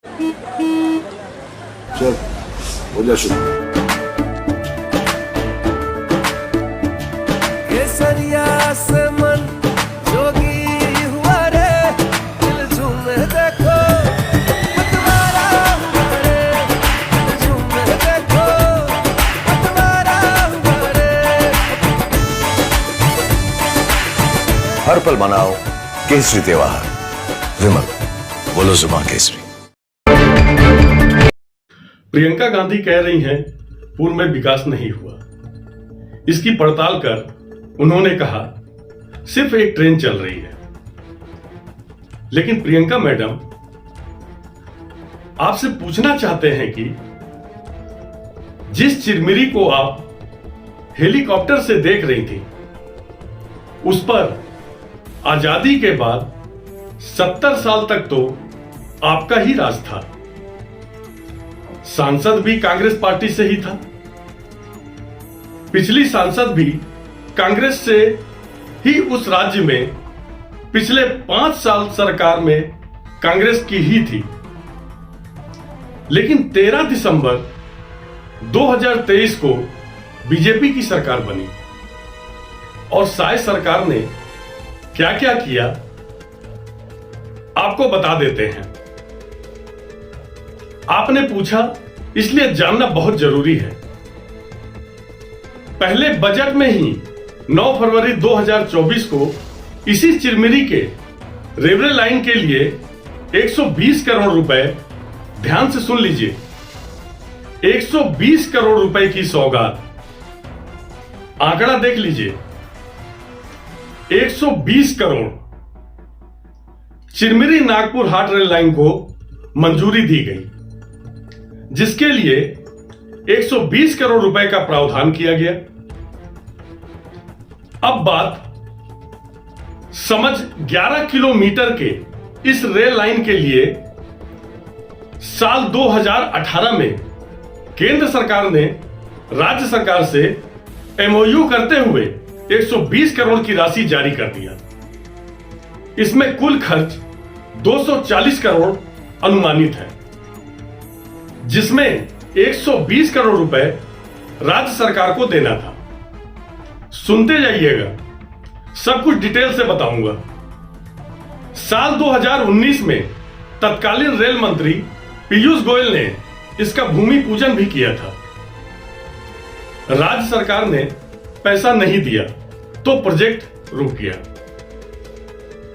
चल हो जा शुरू। केसरिया से मन जोगी हुआ रे, दिल झूमे देखो मतवारा हुआ रे, दिल झूमे देखो मतवारा हुआ रे। हर पल मनाओ केसरी त्योहार। विमल, बोलो जुबान केसरी। प्रियंका गांधी कह रही हैं पूर्व में विकास नहीं हुआ। इसकी पड़ताल कर उन्होंने कहा सिर्फ एक ट्रेन चल रही है। लेकिन प्रियंका मैडम आपसे पूछना चाहते हैं कि जिस चिरमिरी को आप हेलीकॉप्टर से देख रही थी, उस पर आजादी के बाद 70 साल तक तो आपका ही राज था। सांसद भी कांग्रेस पार्टी से ही था। पिछली सांसद भी कांग्रेस से ही उस राज्य में पिछले 5 साल सरकार में कांग्रेस की ही थी। लेकिन 13 दिसंबर 2023 को बीजेपी की सरकार बनी और साय सरकार ने क्या क्या किया आपको बता देते हैं। आपने पूछा इसलिए जानना बहुत जरूरी है। पहले बजट में ही 9 फरवरी 2024 को इसी चिरमिरी के रेलवे लाइन के लिए 120 करोड़ रुपए, ध्यान से सुन लीजिए, 120 करोड़ रुपए की सौगात। आंकड़ा देख लीजिए, 120 करोड़ चिरमिरी नागपुर हाट रेल लाइन को मंजूरी दी गई, जिसके लिए 120 करोड़ रुपए का प्रावधान किया गया। अब बात समझ 11 किलोमीटर के इस रेल लाइन के लिए साल 2018 में केंद्र सरकार ने राज्य सरकार से एमओयू करते हुए 120 करोड़ की राशि जारी कर दिया। इसमें कुल खर्च 240 करोड़ अनुमानित है, जिसमें 120 करोड़ रुपए राज्य सरकार को देना था। सुनते जाइएगा, सब कुछ डिटेल से बताऊंगा। साल 2019 में तत्कालीन रेल मंत्री पीयूष गोयल ने इसका भूमि पूजन भी किया था। राज्य सरकार ने पैसा नहीं दिया तो प्रोजेक्ट रुक गया।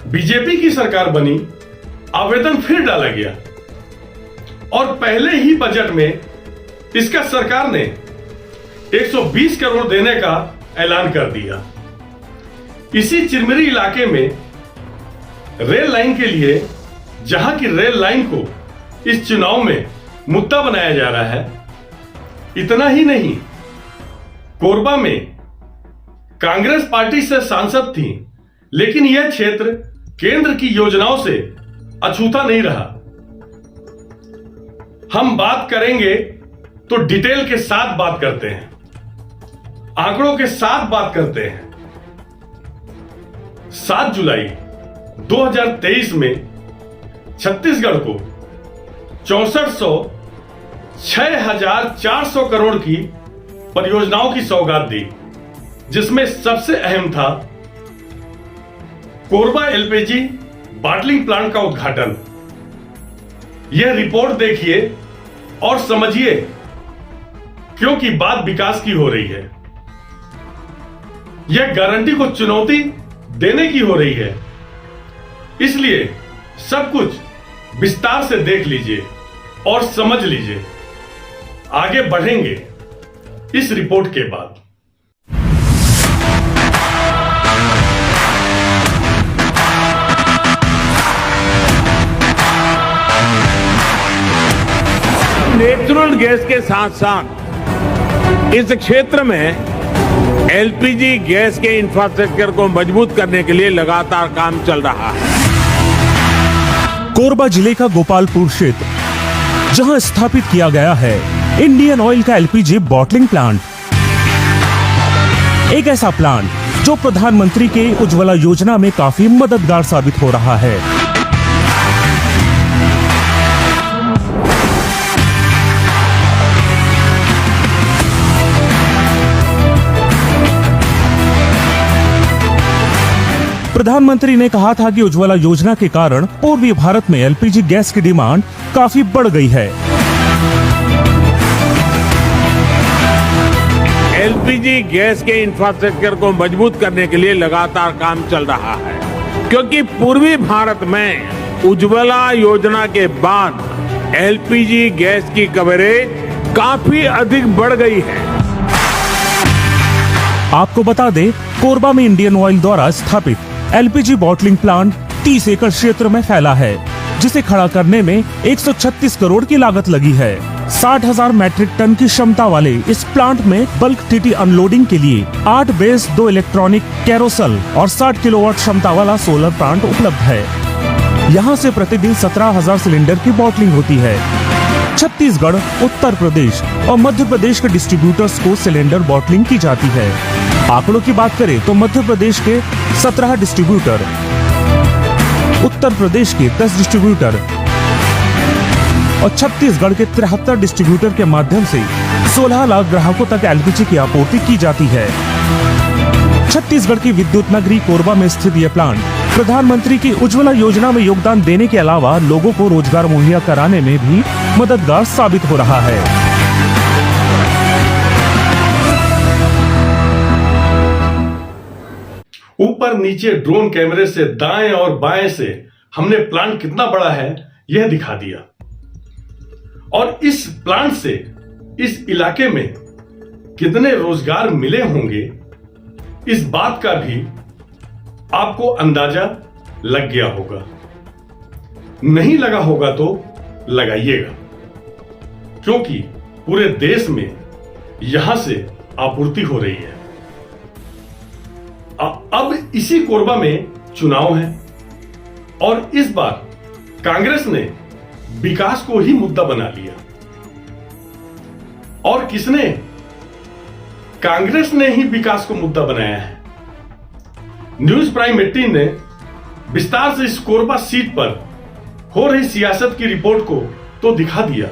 बीजेपी की सरकार बनी, आवेदन फिर डाला गया और पहले ही बजट में इसका सरकार ने 120 करोड़ देने का ऐलान कर दिया। इसी चिरमिरी इलाके में रेल लाइन के लिए, जहां की रेल लाइन को इस चुनाव में मुद्दा बनाया जा रहा है, इतना ही नहीं, कोरबा में कांग्रेस पार्टी से सांसद थी, लेकिन यह क्षेत्र केंद्र की योजनाओं से अछूता नहीं रहा। हम बात करेंगे तो डिटेल के साथ बात करते हैं, आंकड़ों के साथ बात करते हैं। 7 जुलाई 2023 में छत्तीसगढ़ को 6,400 करोड़ की परियोजनाओं की सौगात दी, जिसमें सबसे अहम था कोरबा एलपीजी बॉटलिंग प्लांट का उद्घाटन। यह रिपोर्ट देखिए और समझिए, क्योंकि बात विकास की हो रही है। यह गारंटी को चुनौती देने की हो रही है, इसलिए सब कुछ विस्तार से देख लीजिए और समझ लीजिए। आगे बढ़ेंगे इस रिपोर्ट के बाद। नेचुरल गैस के साथ साथ इस क्षेत्र में एलपीजी गैस के इंफ्रास्ट्रक्चर को मजबूत करने के लिए लगातार काम चल रहा है। कोरबा जिले का गोपालपुर क्षेत्र, जहां स्थापित किया गया है इंडियन ऑयल का एलपीजी बॉटलिंग प्लांट। एक ऐसा प्लांट जो प्रधानमंत्री के उज्ज्वला योजना में काफी मददगार साबित हो रहा है। प्रधानमंत्री ने कहा था कि उज्ज्वला योजना के कारण पूर्वी भारत में एलपीजी गैस की डिमांड काफी बढ़ गई है। एलपीजी गैस के इंफ्रास्ट्रक्चर को मजबूत करने के लिए लगातार काम चल रहा है, क्योंकि पूर्वी भारत में उज्ज्वला योजना के बाद एलपीजी गैस की कवरेज काफी अधिक बढ़ गई है। आपको बता दें, कोरबा में इंडियन ऑयल द्वारा स्थापित एलपीजी बॉटलिंग प्लांट 30 एकड़ क्षेत्र में फैला है, जिसे खड़ा करने में 136 करोड़ की लागत लगी है। 60,000 मैट्रिक टन की क्षमता वाले इस प्लांट में बल्क टीटी अनलोडिंग के लिए 8 बेस, 2 इलेक्ट्रॉनिक कैरोसल और 60 किलोवाट क्षमता वाला सोलर प्लांट उपलब्ध है। यहाँ से प्रतिदिन 17,000 सिलेंडर की बॉटलिंग होती है। छत्तीसगढ़, उत्तर प्रदेश और मध्य प्रदेश के डिस्ट्रीब्यूटर्स को सिलेंडर बॉटलिंग की जाती है। आंकड़ों की बात करें तो मध्य प्रदेश के 17 डिस्ट्रीब्यूटर, उत्तर प्रदेश के 10 डिस्ट्रीब्यूटर और छत्तीसगढ़ के 73 डिस्ट्रीब्यूटर के माध्यम से 16 लाख ग्राहकों तक एलपीजी की आपूर्ति की जाती है। छत्तीसगढ़ की विद्युत नगरी कोरबा में स्थित यह प्लांट प्रधानमंत्री की उज्ज्वला योजना में योगदान देने के अलावा लोगों को रोजगार मुहैया कराने में भी मददगार साबित हो रहा है। ऊपर नीचे ड्रोन कैमरे से दाएं और बाएं से हमने प्लांट कितना बड़ा है यह दिखा दिया, और इस प्लांट से इस इलाके में कितने रोजगार मिले होंगे इस बात का भी आपको अंदाजा लग गया होगा। नहीं लगा होगा तो लगाइएगा, क्योंकि पूरे देश में यहां से आपूर्ति हो रही है। अब इसी कोरबा में चुनाव है और इस बार कांग्रेस ने विकास को ही मुद्दा बना लिया। और किसने? कांग्रेस ने ही विकास को मुद्दा बनाया है। न्यूज प्राइम 18 ने विस्तार से इस कोरबा सीट पर हो रही सियासत की रिपोर्ट को तो दिखा दिया।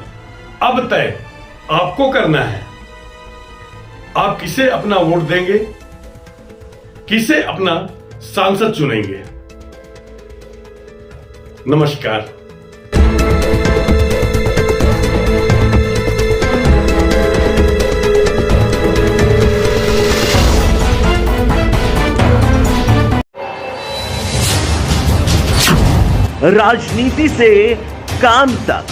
अब तय आपको करना है, आप किसे अपना वोट देंगे, किसे अपना सांसद चुनेंगे। नमस्कार। राजनीति से काम तक,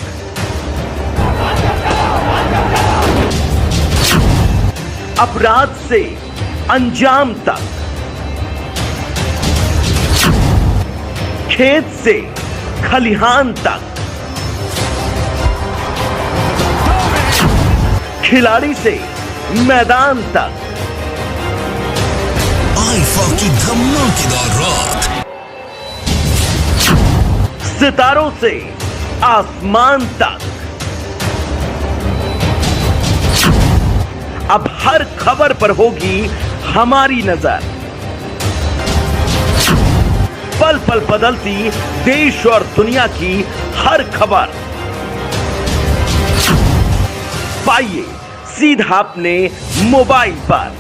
अपराध से अंजाम तक, खेत से खलिहान तक, खिलाड़ी से मैदान तक, आईफा की धमाकेदार रात, सितारों से आसमान तक, अब हर खबर पर होगी हमारी नजर। पल पल बदलती देश और दुनिया की हर खबर पाइए सीधा अपने मोबाइल पर।